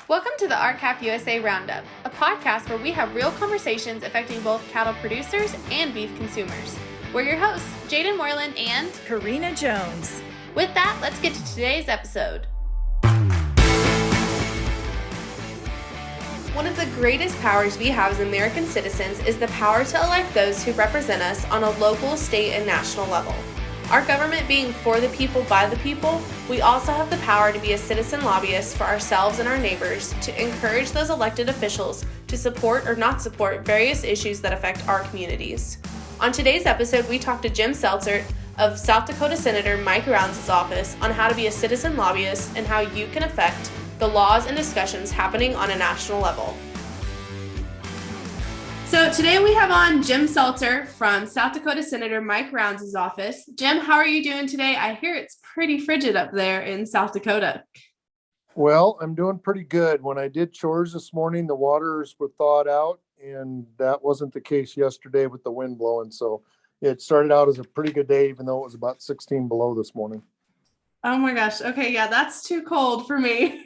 Welcome to the RCAP USA Roundup, a podcast where we have real conversations affecting both cattle producers and beef consumers. We're your hosts, Jaden Moreland and Karina Jones. With that, let's get to today's episode. One of the greatest powers we have as American citizens is the power to elect those who represent us on a local, state, and national level. Our government being for the people, by the people, we also have the power to be a citizen lobbyist for ourselves and our neighbors to encourage those elected officials to support or not support various issues that affect our communities. On today's episode, we talked to Jim Selchert of South Dakota Senator Mike Rounds' office on how to be a citizen lobbyist and how you can affect the laws and discussions happening on a national level. So today we have on Jim Seltzer from South Dakota Senator Mike Rounds' office. Jim, how are you doing today? I hear it's pretty frigid up there in South Dakota. Well, I'm doing pretty good. When I did chores this morning, the waters were thawed out, and that wasn't the case yesterday with the wind blowing. So it started out as a pretty good day, even though it was about 16 below this morning. Oh my gosh. Okay. Yeah, that's too cold for me.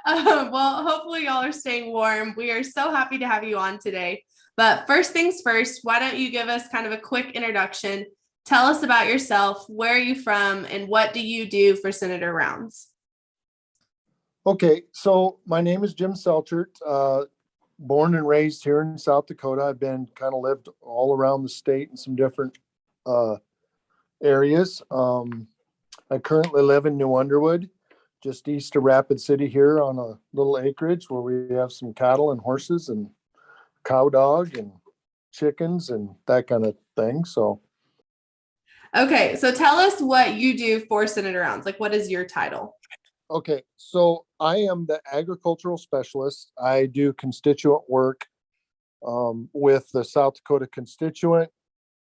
Well, hopefully y'all are staying warm. We are so happy to have you on today. But first things first, why don't you give us kind of a quick introduction? Tell us about yourself. Where are you from? And what do you do for Senator Rounds? Okay. So my name is Jim Selchert, born and raised here in South Dakota. I've been kind of lived all around the state in some different areas. I currently live in New Underwood, just east of Rapid City here on a little acreage where we have some cattle and horses and cow dog and chickens and that kind of thing. So. Okay. So tell us what you do for Senator Rounds. Like, what is your title? Okay. So I am the agricultural specialist. I do constituent work with the South Dakota Constituent,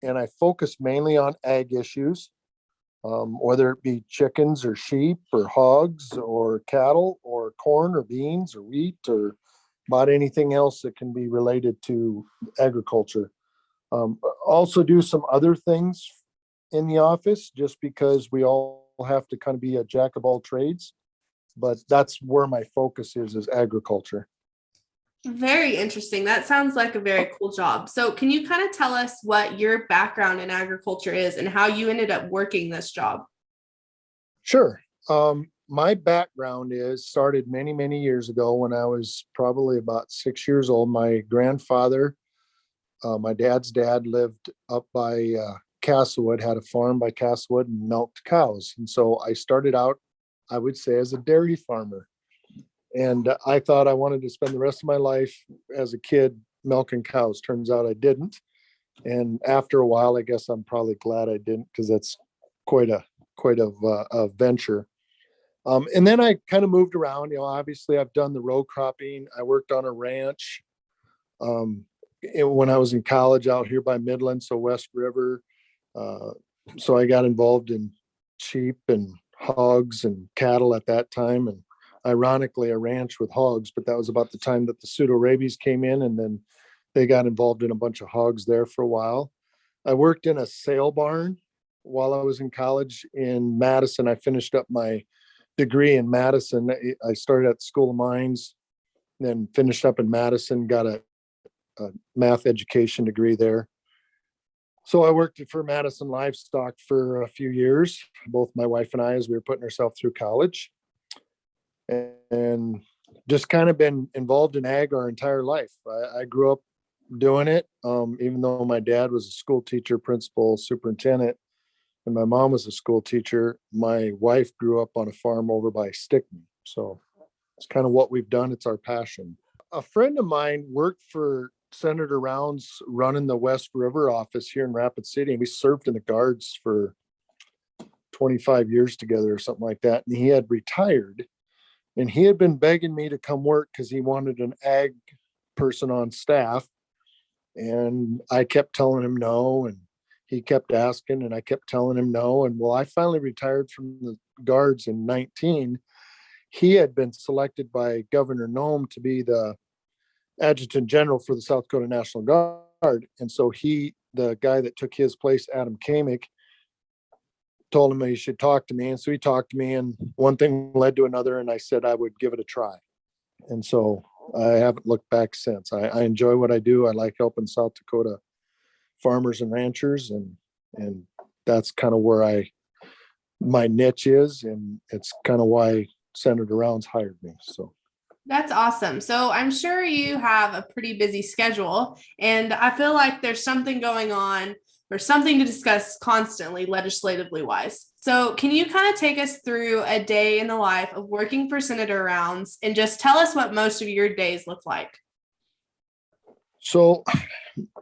and I focus mainly on ag issues. Whether it be chickens or sheep or hogs or cattle or corn or beans or wheat or about anything else that can be related to agriculture. Also do some other things in the office just because we all have to kind of be a jack of all trades, but that's where my focus is agriculture. Very interesting. That sounds like a very cool job. So can you kind of tell us what your background in agriculture is and how you ended up working this job? Sure. My background started many, many years ago when I was probably about 6 years old. My grandfather, my dad's dad, lived up by Castlewood, had a farm by Castlewood and milked cows. And so I started out, I would say, as a dairy farmer. And I thought I wanted to spend the rest of my life as a kid milking cows. Turns out I didn't. And after a while, I guess I'm probably glad I didn't, because that's quite a venture. And then I kind of moved around. Obviously I've done the row cropping. I worked on a ranch when I was in college out here by Midland, so West River. So I got involved in sheep and hogs and cattle at that time. And ironically, a ranch with hogs, but that was about the time that the pseudo-rabies came in, and then they got involved in a bunch of hogs there for a while. I worked in a sale barn while I was in college in Madison. I finished up my degree in Madison. I started at the School of Mines, then finished up in Madison, got a math education degree there. So I worked for Madison Livestock for a few years, both my wife and I, as we were putting ourselves through college. And just kind of been involved in ag our entire life. I grew up doing it, even though my dad was a school teacher, principal, superintendent, and my mom was a school teacher. My wife grew up on a farm over by Stickney. So it's kind of what we've done. It's our passion. A friend of mine worked for Senator Rounds running the West River office here in Rapid City. And we served in the guards for 25 years together or something like that. And he had retired. And he had been begging me to come work because he wanted an ag person on staff. And I kept telling him no. And he kept asking, and I kept telling him no. And well, I finally retired from the guards in 19. He had been selected by Governor Nome to be the adjutant general for the South Dakota National Guard. And so the guy that took his place, Adam Kamick, told him he should talk to me. And so he talked to me, and one thing led to another. And I said I would give it a try. And so I haven't looked back since. I enjoy what I do. I like helping South Dakota farmers and ranchers, and that's kind of where my niche is, and it's kind of why Senator Rounds hired me. So That's awesome. So I'm sure you have a pretty busy schedule, and I feel like there's something going on or something to discuss constantly legislatively wise. So can you kind of take us through a day in the life of working for Senator Rounds and just tell us what most of your days look like? so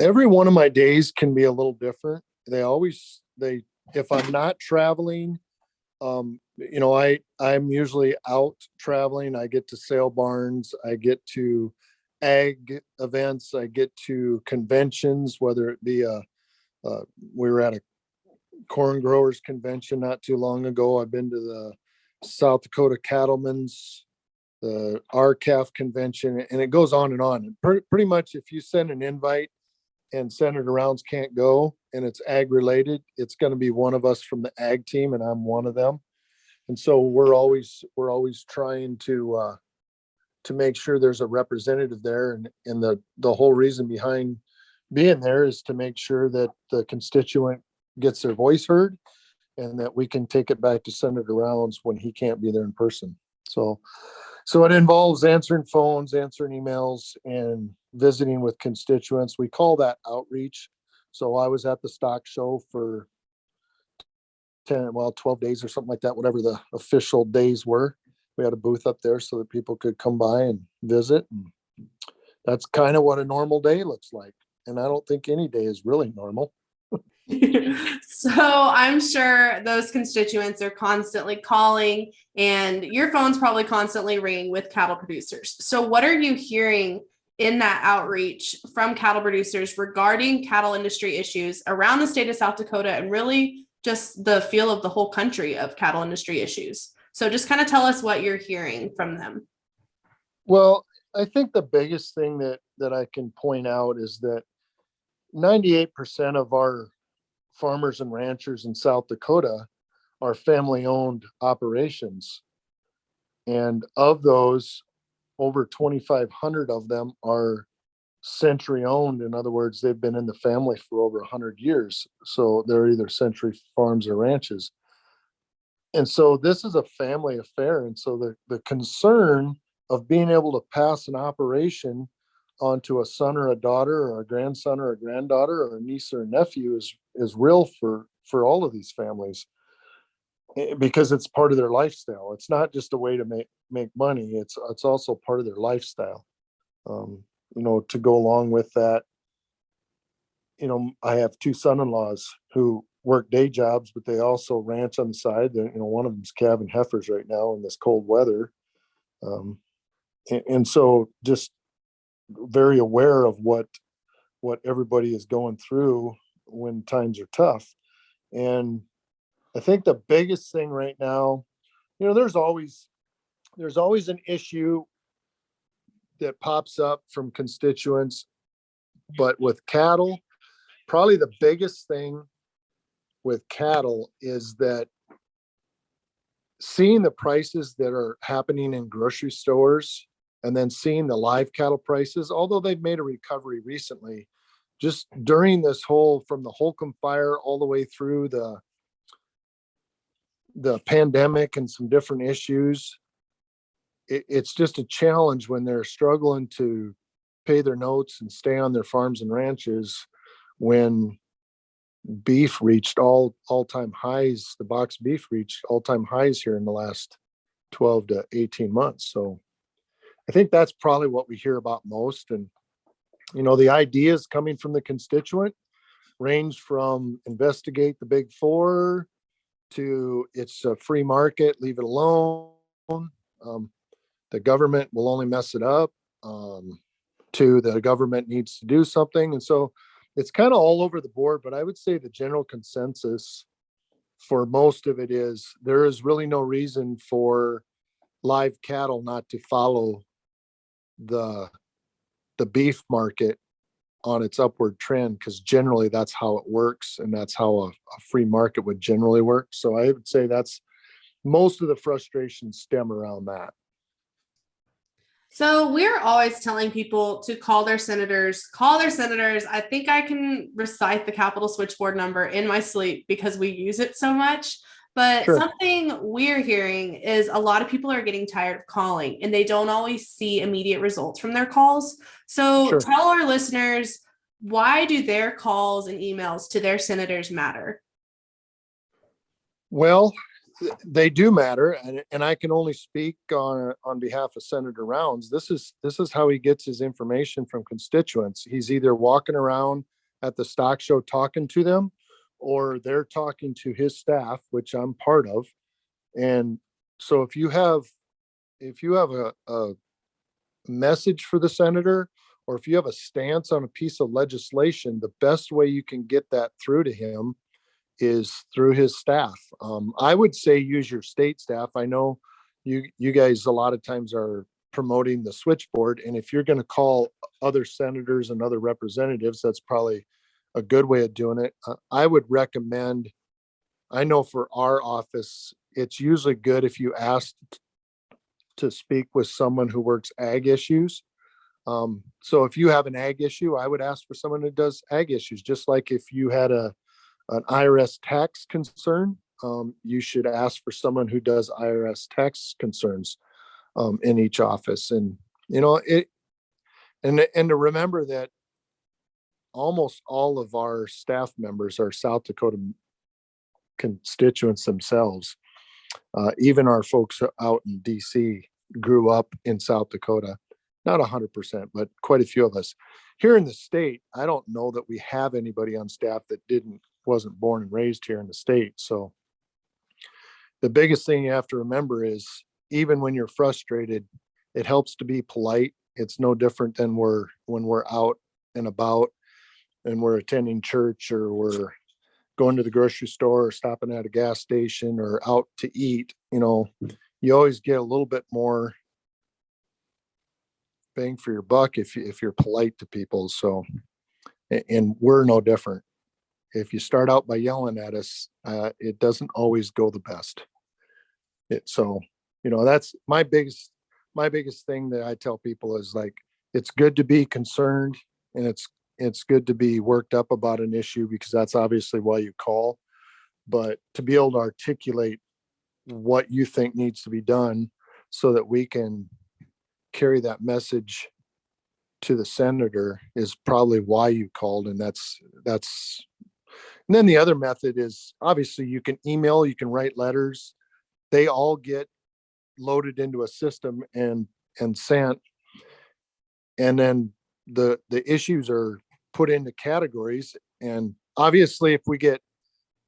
every one of my days can be a little different. If I'm not traveling, I'm usually out traveling. I get to sale barns, I get to ag events, I get to conventions, whether it be we were at a corn growers convention not too long ago. I've been to the South Dakota Cattlemen's, the RCAF convention, and it goes on and on. And pretty much if you send an invite and Senator Rounds can't go and it's ag related, it's going to be one of us from the ag team, and I'm one of them. And so we're always trying to make sure there's a representative there, and the whole reason behind being there is to make sure that the constituent gets their voice heard, and that we can take it back to Senator Rounds when he can't be there in person. So it involves answering phones, answering emails, and visiting with constituents. We call that outreach. So I was at the stock show for 12 days or something like that, whatever the official days were. We had a booth up there so that people could come by and visit. And that's kind of what a normal day looks like. And I don't think any day is really normal. So I'm sure those constituents are constantly calling, and your phone's probably constantly ringing with cattle producers. So what are you hearing in that outreach from cattle producers regarding cattle industry issues around the state of South Dakota, and really just the feel of the whole country of cattle industry issues? So just kind of tell us what you're hearing from them. Well, I think the biggest thing that I can point out is that 98% of our farmers and ranchers in South Dakota are family-owned operations. And of those, over 2,500 of them are century-owned. In other words, they've been in the family for over 100 years. So they're either century farms or ranches. And so this is a family affair. And so the concern of being able to pass an operation onto a son or a daughter or a grandson or a granddaughter or a niece or a nephew is real for all of these families, because it's part of their lifestyle. It's not just a way to make money. It's also part of their lifestyle. To go along with that, I have two son-in-laws who work day jobs, but they also ranch on the side. One of them's calving heifers right now in this cold weather. And so just very aware of what everybody is going through when times are tough. And I think the biggest thing right now, there's always an issue that pops up from constituents, but with cattle, probably the biggest thing with cattle is that seeing the prices that are happening in grocery stores, and then seeing the live cattle prices, although they've made a recovery recently, just during this from the Holcomb fire all the way through the pandemic and some different issues, it's just a challenge when they're struggling to pay their notes and stay on their farms and ranches, when beef reached all-time highs. The box beef reached all-time highs here in the last 12 to 18 months. So I think that's probably what we hear about most. And, the ideas coming from the constituent range from investigate the big four to it's a free market, leave it alone. The government will only mess it up, to the government needs to do something. And so it's kind of all over the board, but I would say the general consensus for most of it is there is really no reason for live cattle not to follow the beef market on its upward trend, because generally that's how it works, and that's how a free market would generally work. So I would say that's most of the frustrations stem around that. So we're always telling people to call their senators, call their senators. I think I can recite the Capitol switchboard number in my sleep because we use it so much. But Sure, something we're hearing is a lot of people are getting tired of calling and they don't always see immediate results from their calls. So sure. tell our listeners, why do their calls and emails to their senators matter? Well, they do matter, and I can only speak on behalf of Senator Rounds. This is how he gets his information from constituents. He's either walking around at the stock show talking to them, or they're talking to his staff, which I'm part of. And so if you have a message for the senator, or if you have a stance on a piece of legislation, the best way you can get that through to him is through his staff. I would say use your state staff. I know you guys a lot of times are promoting the switchboard, and if you're going to call other senators and other representatives, that's probably a good way of doing it. I would recommend. I know for our office, it's usually good if you ask to speak with someone who works ag issues. So if you have an ag issue, I would ask for someone who does ag issues, just like if you had an IRS tax concern, you should ask for someone who does IRS tax concerns in each office. And it, and to remember that almost all of our staff members are South Dakota constituents themselves. Even our folks out in DC grew up in South Dakota. Not 100%, but quite a few of us. Here in the state, I don't know that we have anybody on staff that wasn't born and raised here in the state. So the biggest thing you have to remember is, even when you're frustrated, it helps to be polite. It's no different than when we're out and about and we're attending church, or we're going to the grocery store, or stopping at a gas station, or out to eat. You always get a little bit more bang for your buck if you're polite to people. So, and we're no different. If you start out by yelling at us, it doesn't always go the best. So, that's my biggest thing that I tell people is, like, it's good to be concerned, and it's good to be worked up about an issue, because that's obviously why you call. But to be able to articulate what you think needs to be done so that we can carry that message to the senator is probably why you called. And and then the other method is, obviously, you can email, you can write letters. They all get loaded into a system and sent. And then the issues are put into categories. And obviously, if we get,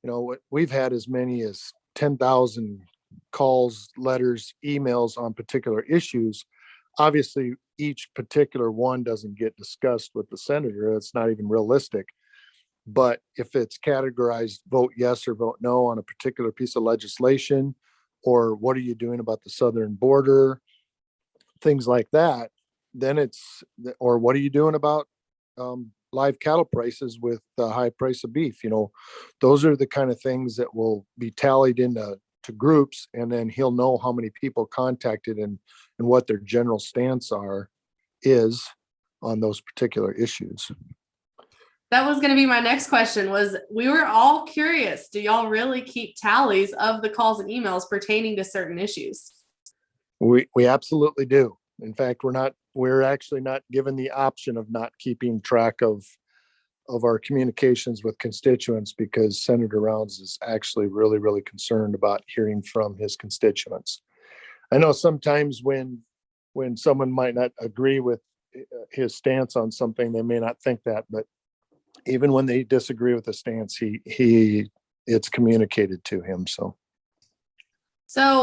what we've had as many as 10,000 calls, letters, emails on particular issues. Obviously, each particular one doesn't get discussed with the senator. It's not even realistic. But if it's categorized, vote yes or vote no on a particular piece of legislation, or what are you doing about the southern border, things like that, then or what are you doing about live cattle prices with the high price of beef? Those are the kind of things that will be tallied into groups, and then he'll know how many people contacted and what their general stance is on those particular issues. That was going to be my next question. We were all curious, do y'all really keep tallies of the calls and emails pertaining to certain issues? We absolutely do. In fact, we're actually not given the option of not keeping track of our communications with constituents, because Senator Rounds is actually really, really concerned about hearing from his constituents. I know sometimes when someone might not agree with his stance on something, they may not think that, but even when they disagree with the stance, it's communicated to him. So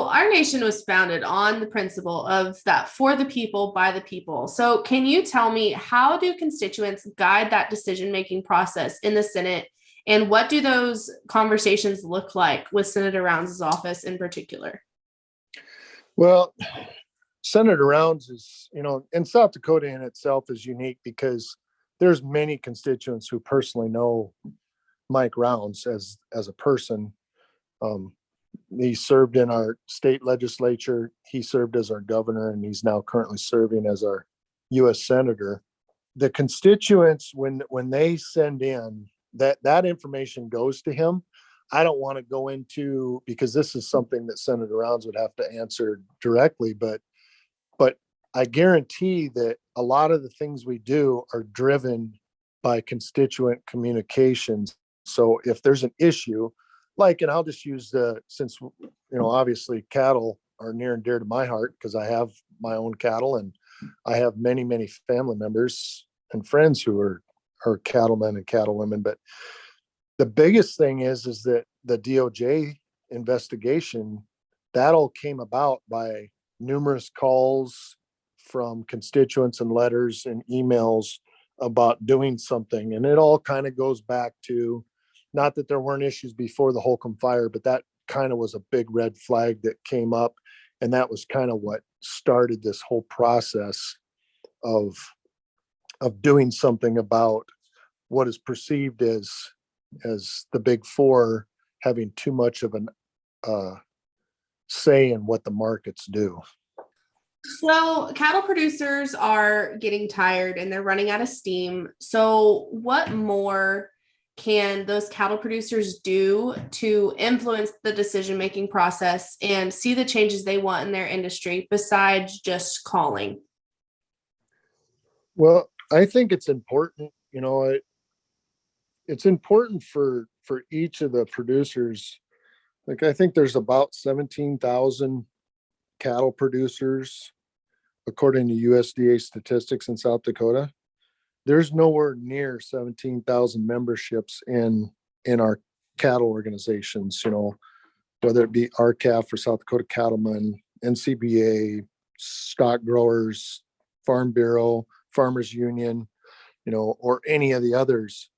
our nation was founded on the principle of that, for the people, by the people. So can you tell me, how do constituents guide that decision-making process in the Senate? And what do those conversations look like with Senator Rounds' office in particular? Well, Senator Rounds is, in South Dakota in itself is unique, because there's many constituents who personally know Mike Rounds as a person. He served in our state legislature. He served as our governor, and he's now currently serving as our U.S. senator. The constituents, when they send in that information goes to him. I don't want to go into, because this is something that Senator Rounds would have to answer directly, but I guarantee that a lot of the things we do are driven by constituent communications. So if there's an issue, like, and I'll just use since, obviously cattle are near and dear to my heart because I have my own cattle, and I have many, many family members and friends who are cattlemen and cattlewomen. But the biggest thing is that the DOJ investigation, that all came about by numerous calls from constituents and letters and emails about doing something. And it all kind of goes back to, not that there weren't issues before the Holcomb fire, but that kind of was a big red flag that came up. And that was kind of what started this whole process of doing something about what is perceived as the big four having too much of an say in what the markets do. So cattle producers are getting tired and they're running out of steam. So what more can those cattle producers do to influence the decision-making process and see the changes they want in their industry besides just calling? Well, I think it's important, it's important for each of the producers. Like, I think there's about 17,000 cattle producers, according to USDA statistics in South Dakota. There's nowhere near 17,000 memberships in our cattle organizations, whether it be RCAF for South Dakota Cattlemen, NCBA, Stock Growers, Farm Bureau, Farmers Union, or any of the others.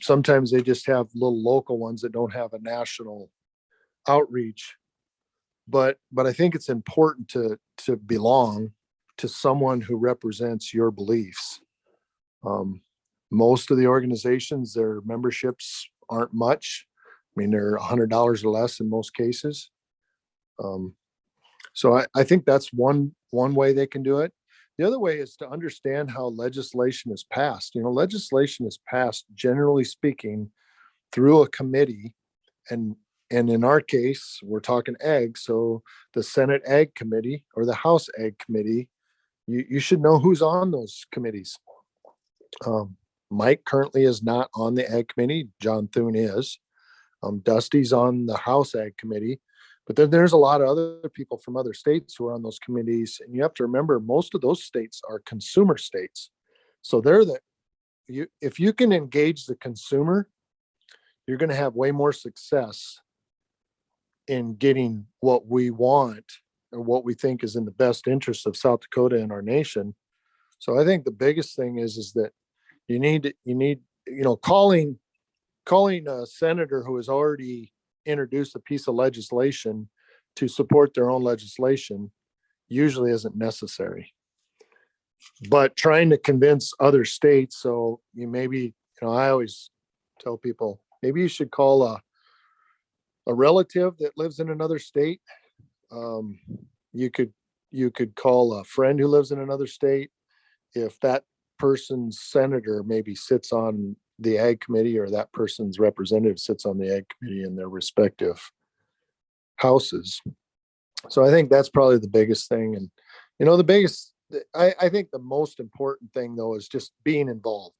Sometimes they just have little local ones that don't have a national outreach. But I think it's important to belong to someone who represents your beliefs. Most of the organizations, their memberships aren't much. I mean, they're $100 or less in most cases. So I think that's one way they can do it. The other way is to understand how legislation is passed. Legislation is passed, generally speaking, through a committee. And in our case, we're talking ag. So the Senate Ag Committee or the House Ag Committee, you should know who's on those committees. Mike currently is not on the Ag Committee. John Thune is. Dusty's on the House Ag Committee. But then there's a lot of other people from other states who are on those committees. And you have to remember, most of those states are consumer states. So if you can engage the consumer, you're going to have way more success in getting what we want or what we think is in the best interest of South Dakota and our nation. So I think the biggest thing is that you need, calling a senator who has already introduced a piece of legislation to support their own legislation usually isn't necessary. But trying to convince other states, so I always tell people, maybe you should call a relative that lives in another state. You could call a friend who lives in another state. If that person's senator maybe sits on the Ag Committee, or that person's representative sits on the Ag Committee in their respective houses. So I think that's probably the biggest thing. And, I think the most important thing, though, is just being involved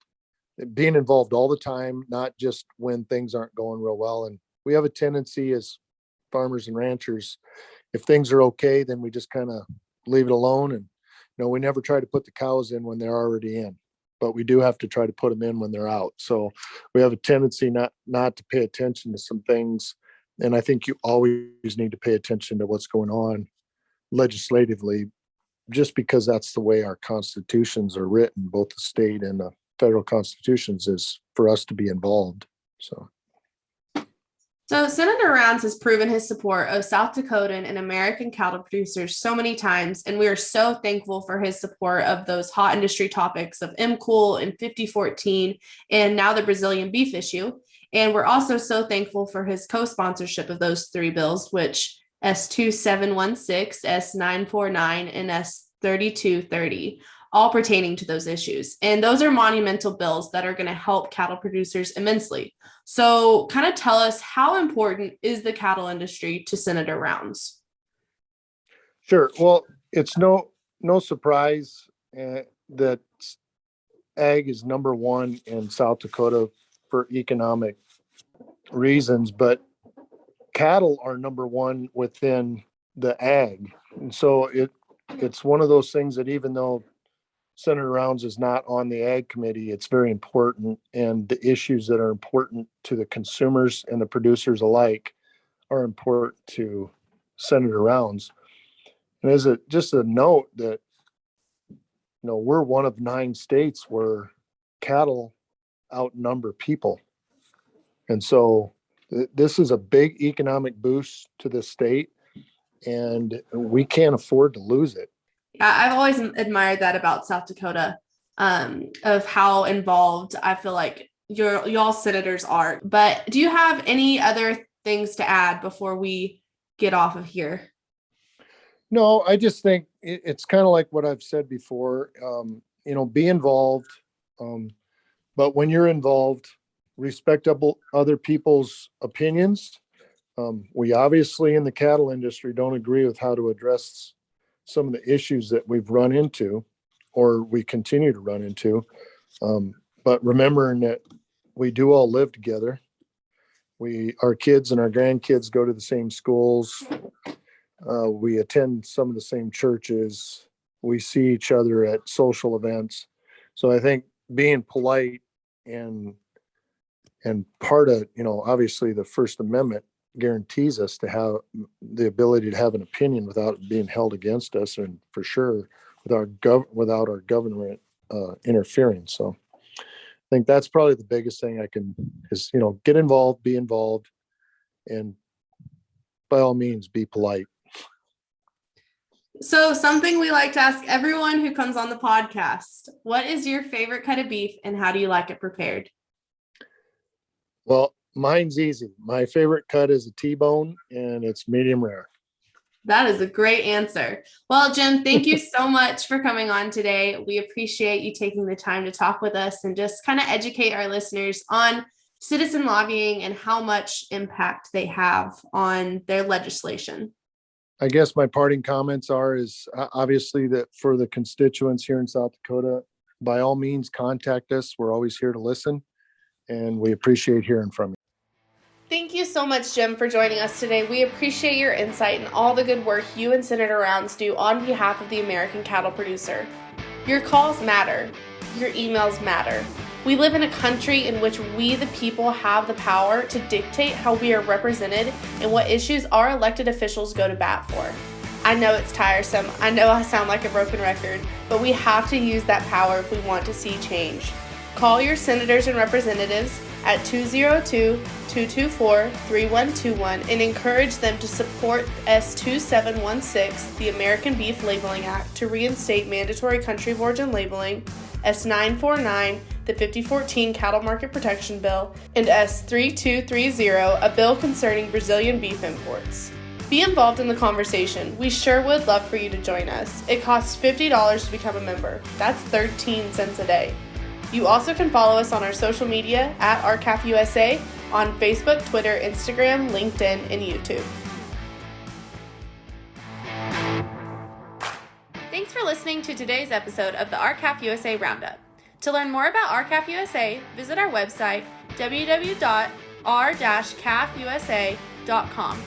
all the time, not just when things aren't going real well. And we have a tendency as farmers and ranchers, if things are okay, then we just kind of leave it alone. And, we never try to put the cows in when they're already in, but we do have to try to put them in when they're out. So we have a tendency not to pay attention to some things. And I think you always need to pay attention to what's going on legislatively, just because that's the way our constitutions are written, both the state and the federal constitutions, is for us to be involved. So Senator Rounds has proven his support of South Dakotan and American cattle producers so many times, and we are so thankful for his support of those hot industry topics of MCOOL in 5014 and now the Brazilian beef issue. And we're also so thankful for his co-sponsorship of those three bills, which S2716, S949, and S3230, all pertaining to those issues. And those are monumental bills that are going to help cattle producers immensely. So kind of tell us, how important is the cattle industry to Senator Rounds? Sure. Well, it's no surprise that ag is number one in South Dakota for economic reasons, but cattle are number one within the ag. And so it's one of those things that even though Senator Rounds is not on the ag committee, it's very important. And the issues that are important to the consumers and the producers alike are important to Senator Rounds. And as just a note that, we're one of 9 states where cattle outnumber people. And so this is a big economic boost to the state, and we can't afford to lose it. Yeah, I've always admired that about South Dakota, of how involved I feel like y'all senators are. But do you have any other things to add before we get off of here? No, I just think it's kind of like what I've said before, be involved. But when you're involved, respect other people's opinions. We obviously in the cattle industry don't agree with how to address some of the issues that we've run into or we continue to run into. But remembering that we do all live together. Our kids and our grandkids go to the same schools. We attend some of the same churches. We see each other at social events. So I think being polite and part of, obviously the First Amendment guarantees us to have the ability to have an opinion without being held against us, and for sure without our government interfering. So I think that's probably the biggest thing is get involved, be involved, and by all means be polite. So something we like to ask everyone who comes on the podcast: what is your favorite cut of beef and how do you like it prepared? Well, mine's easy. My favorite cut is a T-bone, and it's medium rare. That is a great answer. Well, Jim, thank you so much for coming on today. We appreciate you taking the time to talk with us and just kind of educate our listeners on citizen lobbying and how much impact they have on their legislation. I guess my parting comments is obviously that for the constituents here in South Dakota, by all means, contact us. We're always here to listen, and we appreciate hearing from you. Thank you so much, Jim, for joining us today. We appreciate your insight and all the good work you and Senator Rounds do on behalf of the American cattle producer. Your calls matter. Your emails matter. We live in a country in which we, the people, have the power to dictate how we are represented and what issues our elected officials go to bat for. I know it's tiresome. I know I sound like a broken record, but we have to use that power if we want to see change. Call your senators and representatives at 202-224-3121 and encourage them to support S2716, the American Beef Labeling Act, to reinstate mandatory country of origin labeling, S949, the 5014 Cattle Market Protection Bill, and S3230, a bill concerning Brazilian beef imports. Be involved in the conversation. We sure would love for you to join us. It costs $50 to become a member. That's 13 cents a day. You also can follow us on our social media at RCAFUSA on Facebook, Twitter, Instagram, LinkedIn, and YouTube. Thanks for listening to today's episode of the RCAF USA Roundup. To learn more about RCAF USA, visit our website, www.r-cafusa.com.